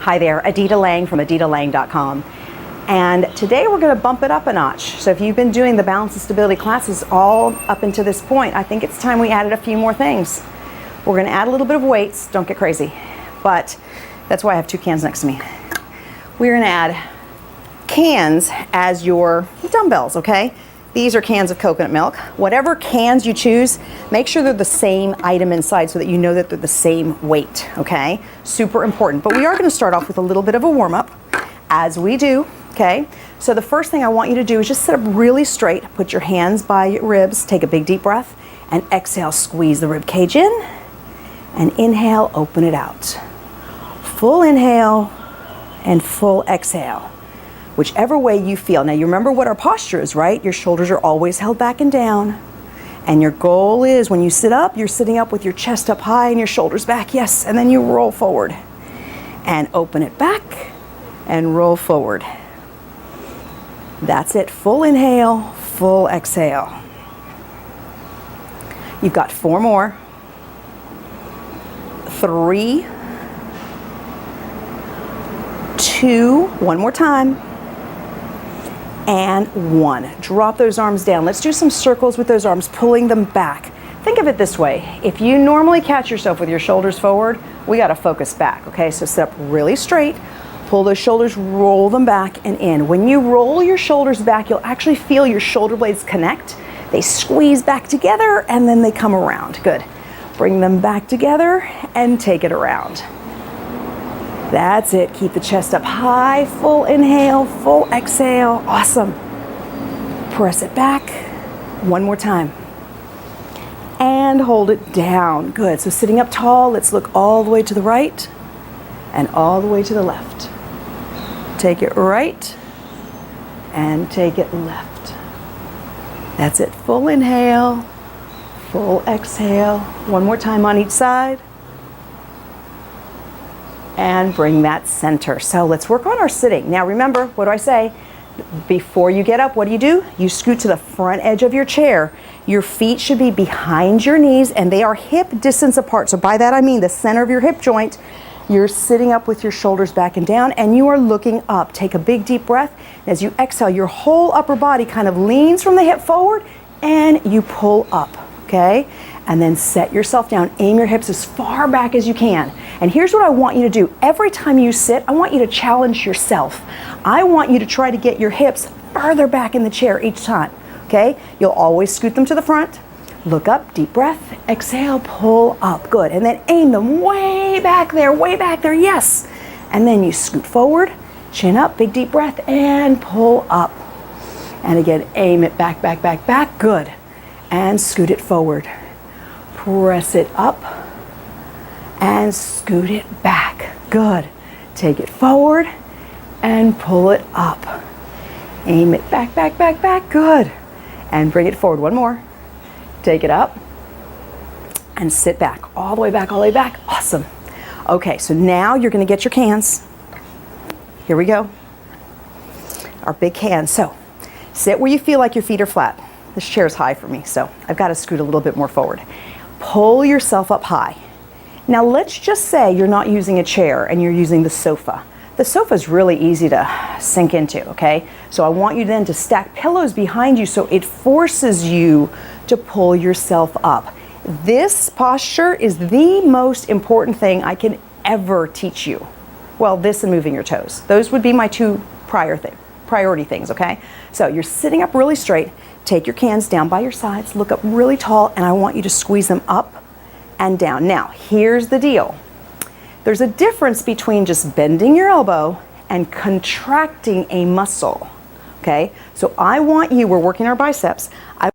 Hi there, Adita Lang from aditalang.com. And today we're going to bump it up a notch. So if you've been doing the balance and stability classes all up until this point, I think it's time we added a few more things. We're going to add a little bit of weights, don't get crazy, but that's why I have two cans next to me. We're going to add cans as your dumbbells, okay? These are cans of coconut milk. Whatever cans you choose, make sure they're the same item inside so that you know that they're the same weight, okay? Super important. But we are going to start off with a little bit of a warm-up, as we do, okay? So the first thing I want you to do is just sit up really straight, put your hands by your ribs, take a big deep breath, and exhale, squeeze the rib cage in, and inhale, open it out. Full inhale and full exhale. Whichever way you feel. Now you remember what our posture is, right? Your shoulders are always held back and down. And your goal is when you sit up, you're sitting up with your chest up high and your shoulders back, yes. And then you roll forward and open it back and roll forward. That's it, full inhale, full exhale. You've got 4 more. 3, 2, one more time. And 1. Drop those arms down. Let's do some circles with those arms, pulling them back. Think of it this way. If you normally catch yourself with your shoulders forward, we got to focus back, okay? So sit up really straight, pull those shoulders, roll them back and in. When you roll your shoulders back, you'll actually feel your shoulder blades connect. They squeeze back together and then they come around. Good. Bring them back together and take it around. That's it. Keep the chest up high. Full inhale, full exhale. Awesome. Press it back. One more time. And hold it down. Good. So sitting up tall, let's look all the way to the right and all the way to the left. Take it right and take it left. That's it. Full inhale, full exhale. One more time on each side. And bring that center. So let's work on our sitting. Now remember, what do I say? Before you get up, what do? You scoot to the front edge of your chair. Your feet should be behind your knees and they are hip distance apart. So by that I mean the center of your hip joint. You're sitting up with your shoulders back and down and you are looking up. Take a big deep breath. As you exhale, your whole upper body kind of leans from the hip forward and you pull up, okay? And then set yourself down. Aim your hips as far back as you can. And here's what I want you to do. Every time you sit, I want you to challenge yourself. I want you to try to get your hips further back in the chair each time, okay? You'll always scoot them to the front. Look up, deep breath, exhale, pull up. Good. And then aim them way back there, yes. And then you scoot forward, chin up, big deep breath, and pull up. And again, aim it back, back, back, back. Good. And scoot it forward. Press it up and scoot it back. Good. Take it forward and pull it up. Aim it back, back, back, back. Good. And bring it forward. One more. Take it up and sit back. All the way back, all the way back. Awesome. Okay, so now you're going to get your cans. Here we go. Our big cans. So sit where you feel like your feet are flat. This chair is high for me, so I've got to scoot a little bit more forward. Pull yourself up high. Now let's just say you're not using a chair and you're using the sofa. The sofa is really easy to sink into, okay? So I want you then to stack pillows behind you so it forces you to pull yourself up. This posture is the most important thing I can ever teach you. Well, this and moving your toes. Those would be my 2 priority things, okay? So you're sitting up really straight. Take your cans down by your sides, look up really tall, and I want you to squeeze them up and down. Now, here's the deal. There's a difference between just bending your elbow and contracting a muscle, okay? So I want you, we're working our biceps, I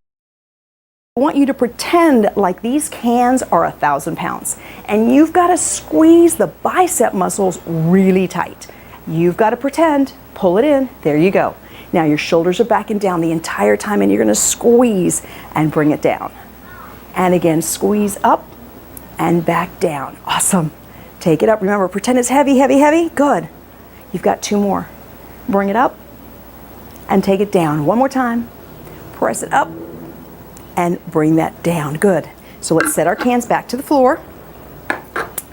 want you to pretend like these cans are 1,000 pounds, and you've got to squeeze the bicep muscles really tight. You've got to pretend, pull it in, there you go. Now your shoulders are back and down the entire time and you're going to squeeze and bring it down. And again, squeeze up and back down. Awesome. Take it up. Remember, pretend it's heavy, heavy, heavy. Good. You've got 2 more. Bring it up and take it down. One more time. Press it up and bring that down. Good. So let's set our cans back to the floor.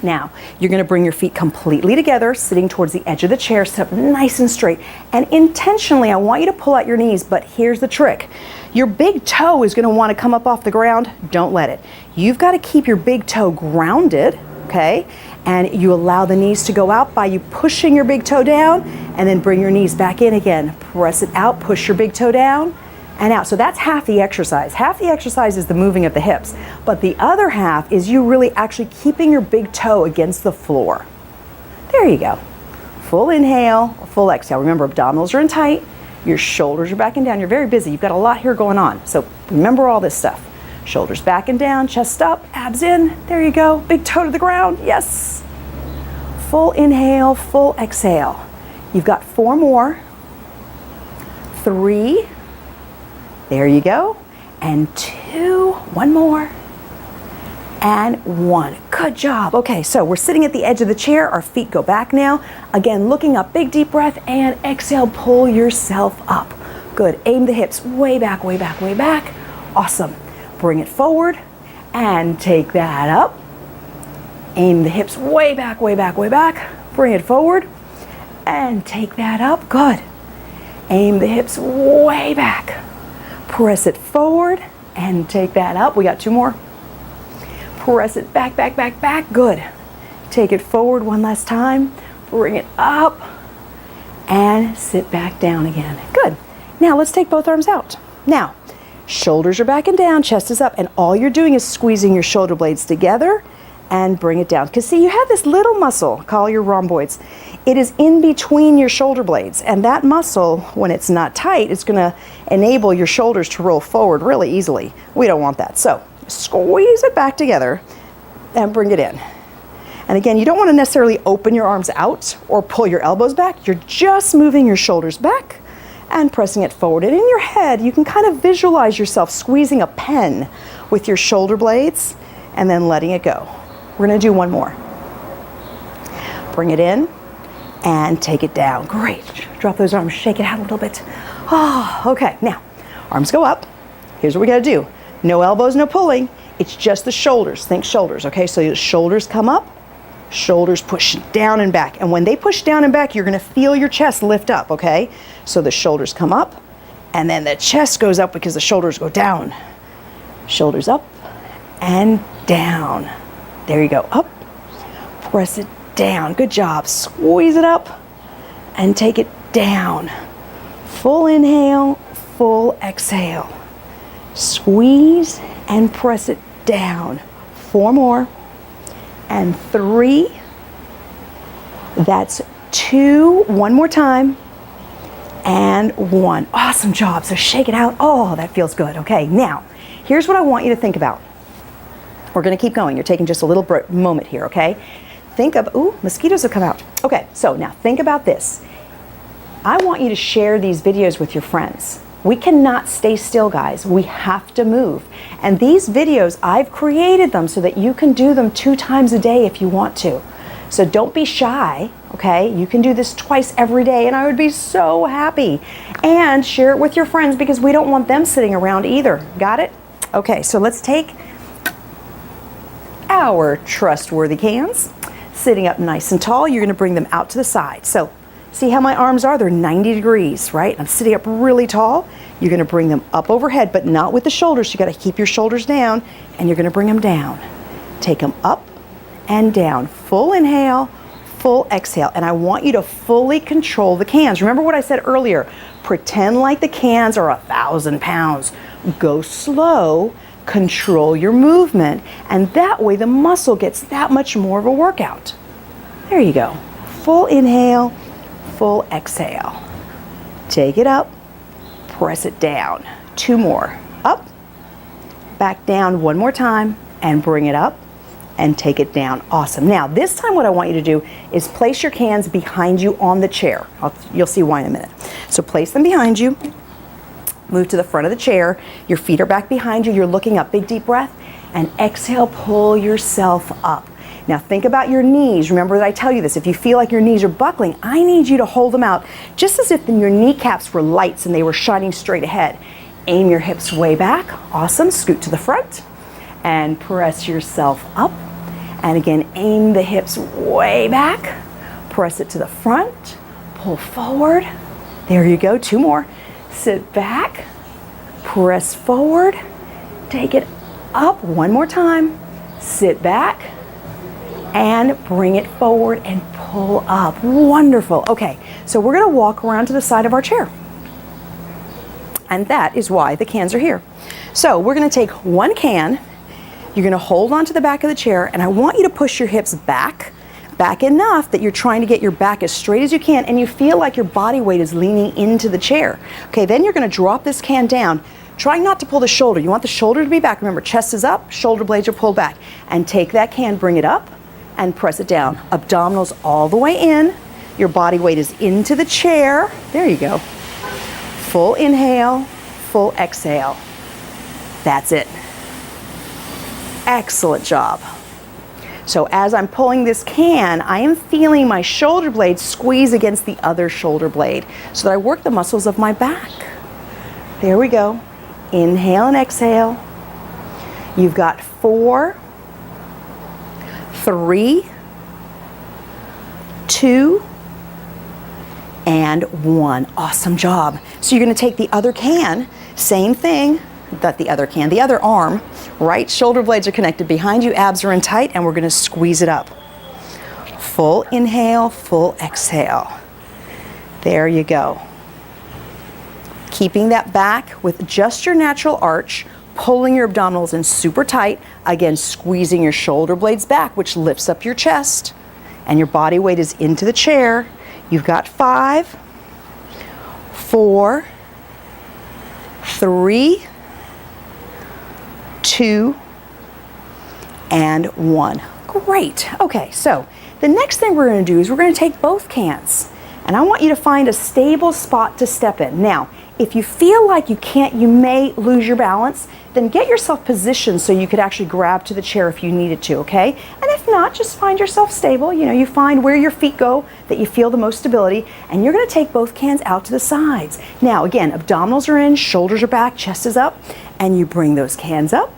Now, you're going to bring your feet completely together, sitting towards the edge of the chair, sit up nice and straight. And intentionally, I want you to pull out your knees, but here's the trick. Your big toe is going to want to come up off the ground. Don't let it. You've got to keep your big toe grounded, okay? And you allow the knees to go out by you pushing your big toe down, and then bring your knees back in again. Press it out, push your big toe down, and out. So that's half the exercise. Half the exercise is the moving of the hips, but the other half is you really actually keeping your big toe against the floor. There you go. Full inhale, full exhale. Remember, abdominals are in tight, your shoulders are back and down. You're very busy. You've got a lot here going on. So remember all this stuff. Shoulders back and down, chest up, abs in. There you go. Big toe to the ground. Yes. Full inhale, full exhale. You've got 4 more. 3. There you go. And 2. 1 more. And 1. Good job. Okay, so we're sitting at the edge of the chair. Our feet go back now. Again, looking up, big deep breath, and exhale, pull yourself up. Good. Aim the hips way back, way back, way back. Awesome. Bring it forward and take that up. Aim the hips way back, way back, way back. Bring it forward and take that up. Good. Aim the hips way back. Press it forward and take that up. We got 2 more. Press it back, back, back, back. Good. Take it forward one last time. Bring it up and sit back down again. Good. Now let's take both arms out. Now, shoulders are back and down, chest is up, and all you're doing is squeezing your shoulder blades together and bring it down. Because see, you have this little muscle called your rhomboids. It is in between your shoulder blades, and that muscle, when it's not tight, it's going to enable your shoulders to roll forward really easily. We don't want that. So squeeze it back together and bring it in. And again, you don't want to necessarily open your arms out or pull your elbows back. You're just moving your shoulders back and pressing it forward. And in your head, you can kind of visualize yourself squeezing a pen with your shoulder blades and then letting it go. We're going to do 1 more. Bring it in and take it down. Great. Drop those arms, shake it out a little bit. Oh, okay. Now, arms go up. Here's what we got to do. No elbows, no pulling. It's just the shoulders. Think shoulders, okay? So the shoulders come up, shoulders push down and back. And when they push down and back, you're going to feel your chest lift up, okay? So the shoulders come up, and then the chest goes up because the shoulders go down. Shoulders up and down. There you go. Up. Press it down. Good job. Squeeze it up and take it down. Full inhale, full exhale. Squeeze and press it down. 4 more. And 3. That's 2. 1 more time. And 1. Awesome job. So shake it out. Oh, that feels good. Okay, now, here's what I want you to think about. We're going to keep going. You're taking just a little moment here, okay? Think of, ooh, mosquitoes have come out. Okay, so now think about this. I want you to share these videos with your friends. We cannot stay still, guys. We have to move. And these videos, I've created them so that you can do them 2 times a day if you want to. So don't be shy, okay? You can do this twice every day, and I would be so happy. And share it with your friends because we don't want them sitting around either. Got it? Okay, so let's take our trustworthy cans, sitting up nice and tall. You're going to bring them out to the side. So see how my arms are? They're 90 degrees, right? I'm sitting up really tall. You're going to bring them up overhead, but not with the shoulders. You got to keep your shoulders down, and you're going to bring them down. Take them up and down. Full inhale, full exhale. And I want you to fully control the cans. Remember what I said earlier. Pretend like the cans are 1,000 pounds. Go slow. Control your movement, and that way the muscle gets that much more of a workout. There you go. Full inhale, full exhale. Take it up, press it down. 2 more. Up, back down 1 more time, and bring it up and take it down. Awesome. Now, this time what I want you to do is place your cans behind you on the chair. You'll see why in a minute. So place them behind you. Move to the front of the chair. Your feet are back behind you. You're looking up. Big deep breath. And exhale, pull yourself up. Now think about your knees. Remember that I tell you this. If you feel like your knees are buckling, I need you to hold them out just as if your kneecaps were lights and they were shining straight ahead. Aim your hips way back. Awesome. Scoot to the front and press yourself up And again, aim the hips way back. Press it to the front. Pull forward. There you go. 2 more. Sit back. Press forward. Take it up. 1 more time. Sit back. And bring it forward and pull up. Wonderful. Okay, so we're going to walk around to the side of our chair. And that is why the cans are here. So we're going to take 1 can. You're going to hold onto the back of the chair, and I want you to push your hips back enough that you're trying to get your back as straight as you can, and you feel like your body weight is leaning into the chair. Okay, then you're going to drop this can down. Try not to pull the shoulder. You want the shoulder to be back. Remember, chest is up, shoulder blades are pulled back. And take that can, bring it up, and press it down. Abdominals all the way in. Your body weight is into the chair. There you go. Full inhale, full exhale. That's it. Excellent job. So as I'm pulling this can, I am feeling my shoulder blade squeeze against the other shoulder blade so that I work the muscles of my back. There we go. Inhale and exhale. You've got 4, 3, 2, and 1. Awesome job. So you're going to take the other can, same thing, the other arm, right shoulder blades are connected behind you, abs are in tight, and we're going to squeeze it up. Full inhale, full exhale. There you go. Keeping that back with just your natural arch, pulling your abdominals in super tight, again squeezing your shoulder blades back, which lifts up your chest, and your body weight is into the chair. You've got 5, 4, 3, 2, and 1. Great. Okay, so the next thing we're going to do is we're going to take both cans, and I want you to find a stable spot to step in. Now, if you feel like you may lose your balance, then get yourself positioned so you could actually grab to the chair if you needed to, okay? And if not, just find yourself stable. You find where your feet go, that you feel the most stability, and you're going to take both cans out to the sides. Now, again, abdominals are in, shoulders are back, chest is up, and you bring those cans up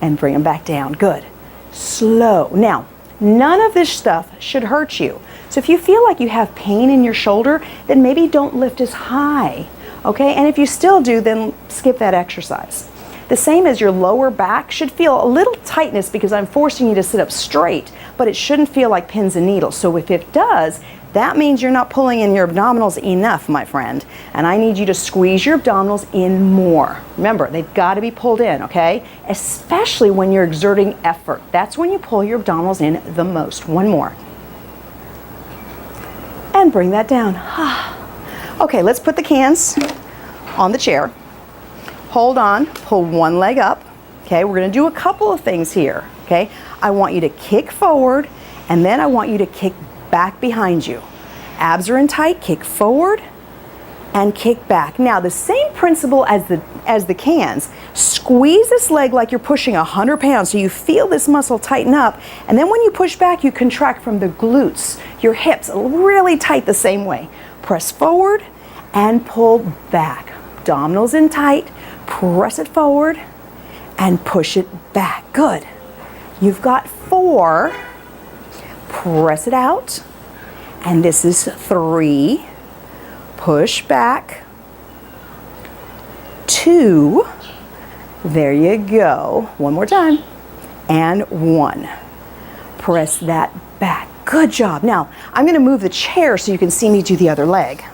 and bring them back down. Good. Slow. Now, none of this stuff should hurt you. So if you feel like you have pain in your shoulder, then maybe don't lift as high. Okay, and if you still do, then skip that exercise. The same as your lower back should feel a little tightness because I'm forcing you to sit up straight, but it shouldn't feel like pins and needles. So if it does, that means you're not pulling in your abdominals enough, my friend. And I need you to squeeze your abdominals in more. Remember, they've got to be pulled in, okay? Especially when you're exerting effort. That's when you pull your abdominals in the most. 1 more. And bring that down. Okay, let's put the cans on the chair. Hold on, pull 1 leg up. Okay, we're going to do a couple of things here. Okay, I want you to kick forward, and then I want you to kick back behind you. Abs are in tight, kick forward and kick back. Now, the same principle as the cans. Squeeze this leg like you're pushing 100 pounds so you feel this muscle tighten up, and then when you push back, you contract from the glutes, your hips, really tight the same way. Press forward and pull back. Abdominals in tight, press it forward and push it back. Good. You've got 4. Press it out. And this is 3. Push back. 2. There you go. 1 more time. And 1. Press that back. Good job. Now, I'm going to move the chair so you can see me do the other leg.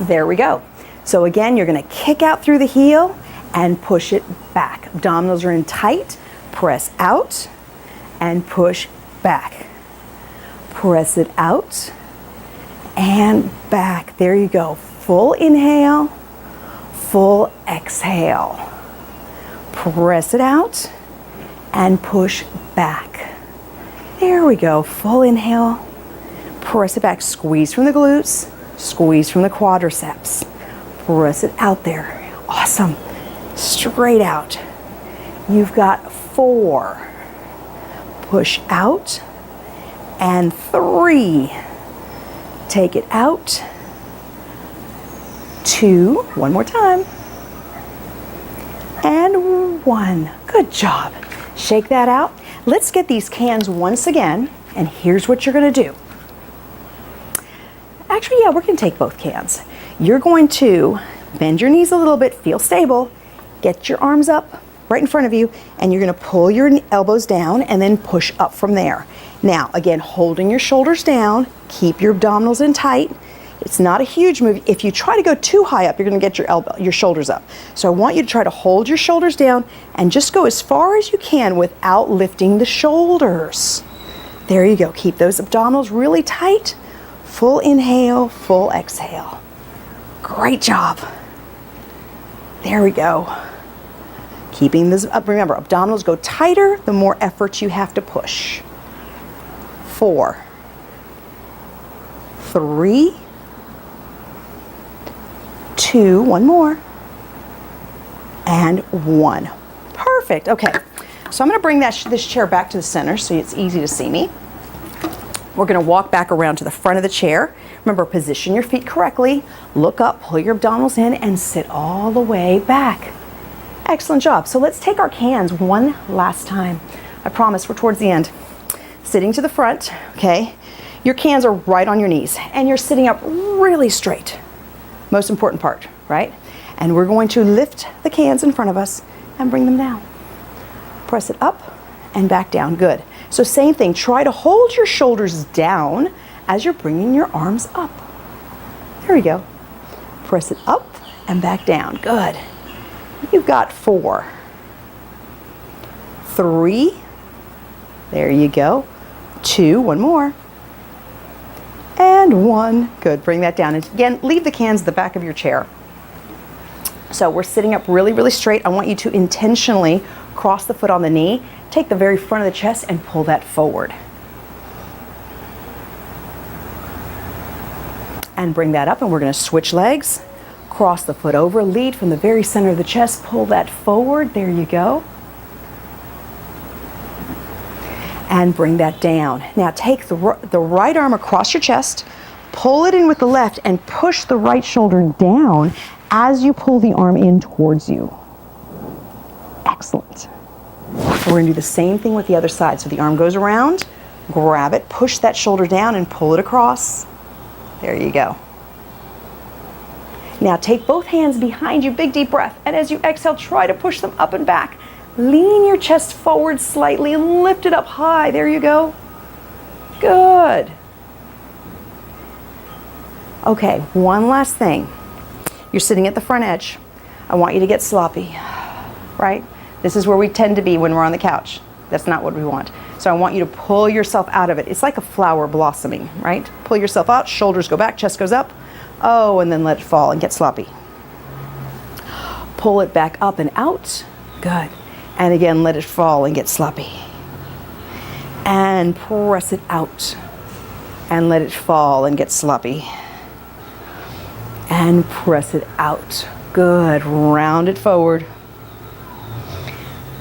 There we go. So again, you're going to kick out through the heel and push it back. Abdominals are in tight. Press out and push back. Press it out and back. There you go. Full inhale, full exhale. Press it out and push back. There we go. Full inhale. Press it back. Squeeze from the glutes. Squeeze from the quadriceps. Press it out there. Awesome. Straight out. You've got 4. Push out. And 3. Take it out. 2. 1 more time. And 1. Good job. Shake that out. Let's get these cans once again, and here's what you're gonna do. Actually, yeah, we're gonna take both cans. You're going to bend your knees a little bit, feel stable, get your arms up right in front of you, and you're gonna pull your elbows down and then push up from there. Now, again, holding your shoulders down, keep your abdominals in tight. It's not a huge move. If you try to go too high up, you're gonna get your shoulders up. So I want you to try to hold your shoulders down and just go as far as you can without lifting the shoulders. There you go. Keep those abdominals really tight. Full inhale, full exhale. Great job. There we go. Keeping this up. Remember, abdominals go tighter the more effort you have to push. 4, 3, 2, one more, and 1. Perfect. Okay, so I'm going to bring this chair back to the center so it's easy to see me. We're going to walk back around to the front of the chair. Remember, position your feet correctly, look up, pull your abdominals in, and sit all the way back. Excellent job. So let's take our cans one last time. I promise we're towards the end. Sitting to the front, okay? Your cans are right on your knees, and you're sitting up really straight. Most important part, right? And we're going to lift the cans in front of us and bring them down. Press it up and back down. Good. So same thing, try to hold your shoulders down as you're bringing your arms up. There we go. Press it up and back down. Good. You've got 4, 3, there you go, 2, one more, and 1. Good, bring that down. And again, leave the cans at the back of your chair. So we're sitting up really, really straight. I want you to intentionally cross the foot on the knee, take the very front of the chest and pull that forward. And bring that up, and we're gonna switch legs. Cross the foot over, lead from the very center of the chest, pull that forward, there you go. And bring that down. Now take the right arm across your chest, pull it in with the left, and push the right shoulder down as you pull the arm in towards you. Excellent. We're gonna do the same thing with the other side. So the arm goes around, grab it, push that shoulder down and pull it across. There you go. Now take both hands behind you, big deep breath, and as you exhale, try to push them up and back. Lean your chest forward slightly and lift it up high. There you go. Good. Okay, one last thing. You're sitting at the front edge. I want you to get sloppy, right? This is where we tend to be when we're on the couch. That's not what we want. So I want you to pull yourself out of it. It's like a flower blossoming, right? Pull yourself out, shoulders go back, chest goes up. Oh, and then let it fall and get sloppy. Pull it back up and out. Good. And again, let it fall and get sloppy. And press it out. And let it fall and get sloppy. And press it out. Good. Round it forward.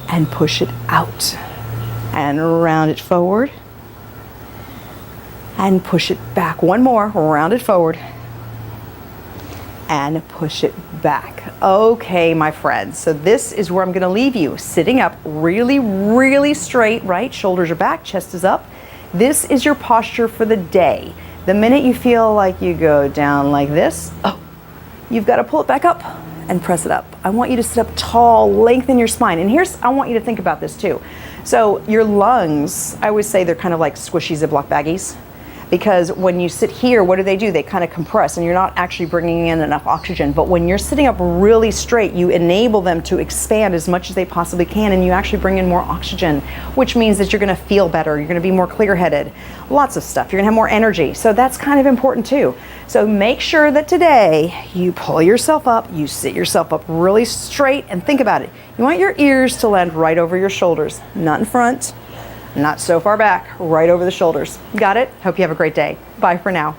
And push it out. And round it forward. And push it back. One more. Round it forward. And push it back. Okay, my friends, so this is where I'm gonna leave you, sitting up really, really straight, right? Shoulders are back, chest is up. This is your posture for the day. The minute you feel like you go down like this, oh, you've got to pull it back up and press it up. I want you to sit up tall, lengthen your spine. And I want you to think about this too. So your lungs, I always say they're kind of like squishy Ziploc baggies. Because when you sit here, what do? They kind of compress and you're not actually bringing in enough oxygen. But when you're sitting up really straight, you enable them to expand as much as they possibly can and you actually bring in more oxygen, which means that you're gonna feel better, you're gonna be more clear-headed, lots of stuff. You're gonna have more energy. So that's kind of important too. So make sure that today you pull yourself up, you sit yourself up really straight and think about it. You want your ears to land right over your shoulders, not in front, not so far back, right over the shoulders. Got it? Hope you have a great day. Bye for now.